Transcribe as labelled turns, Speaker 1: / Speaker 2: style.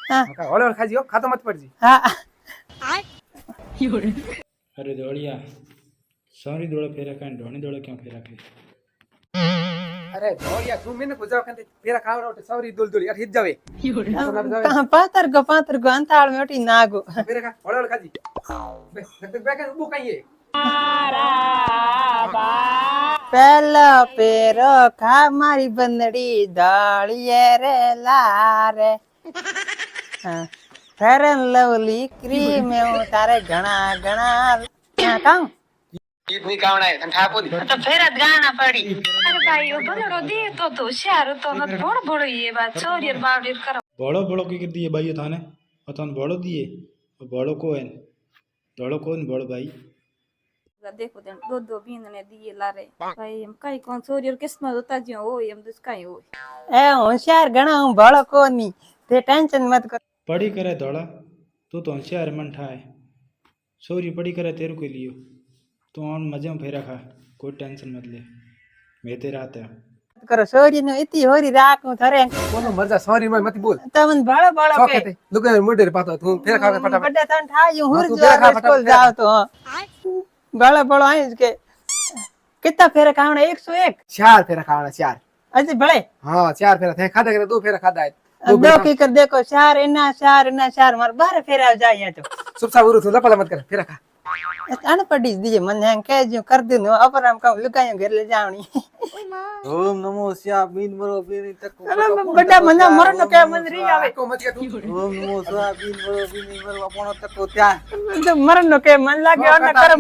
Speaker 1: हाँ
Speaker 2: हौले हौले खाजी हो खातो मत पड़ जी
Speaker 1: हाँ
Speaker 3: अरे दौड़िया सॉरी दौड़ा फेरा का ढोनी दौड़ा क्यों फेरा के
Speaker 2: अरे दौड़िया तू मैंने पूछा कहते तेरा खावड़ा उठे सॉरी दुल दुल यार हिट जावे
Speaker 1: पातर को अंताड़ में उठी नागो
Speaker 2: मेरे का हौले हौले खाजी बे बे वो कहीं है
Speaker 1: पहला पेरो खा मारी बंदड़ी दाड़िये रे लारे हाँ फेरन लवली क्रीम में तारे घना घना कहूँ
Speaker 2: गीत नहीं गावना है ठा पोदी
Speaker 1: तो फिर गाना पड़ी
Speaker 4: अरे भाई वो बलड़ो दे तो होशियार तो न बड़ बड़ ये बात चोरी बावड़ी करो
Speaker 3: बड़ो बड़ो की कर दिए भाई थाने अतन बड़ो दिए बड़ो को है बड़ो कौन बड़ो भाई
Speaker 4: देखो देन दो बीन ने दिए लारे भाई हम कई कौन चोरी और किस्मत होता जो हो हम दुस कई हो
Speaker 1: ए होशियार घना हूँ बड़ो को नहीं ते टेंशन मत कर
Speaker 3: पढ़ी करे दौड़ा तू तो होशियार मन ठाए सॉरी पढ़ी करे तेरे को लियो तू ऑन मजे में फेरा खा कोई टेंशन मत ले मैं तेरा आते हैं
Speaker 1: करो सोरी नो इतनी होरी राख हूँ थरे
Speaker 2: कोनो मर्जा सॉरी मत बोल
Speaker 1: तमन बड़ो बड़ो
Speaker 2: सो
Speaker 1: के
Speaker 2: कहते लुक मुंडे पातो तू फिर खा फटाफट
Speaker 1: बड़े तन ठाई हूँ हुर
Speaker 2: तू
Speaker 1: जो
Speaker 2: फेरा खा
Speaker 1: स्कूल
Speaker 2: फटाफट
Speaker 1: जाओ तो बड़ा बड़ो है इसके कितना फेरा खाना 101
Speaker 2: चार फेरा खावड़ा चार
Speaker 1: अजी बड़े
Speaker 2: हां चार फेरा थे खादा करे दो फेरा खादा है
Speaker 1: दो की कर देखो चार मार बाहर फेरा जाए तो
Speaker 2: चुप सा उरु तू लपला मत कर फेरा खा
Speaker 1: अनपढ़ी दीजिए मन है कह जो कर दे नो अपर हम कहूं लुकायो घर ले जावनी
Speaker 5: ओम नमो शिवा बीन मरो बीन तक
Speaker 1: अरे बड़ा मना मरन के मन री आवे
Speaker 2: को मत के तू
Speaker 5: ओम नमो शिवा बीन मरो बीन मरो अपन तक त्या
Speaker 1: तो मरन के मन लागे और न करम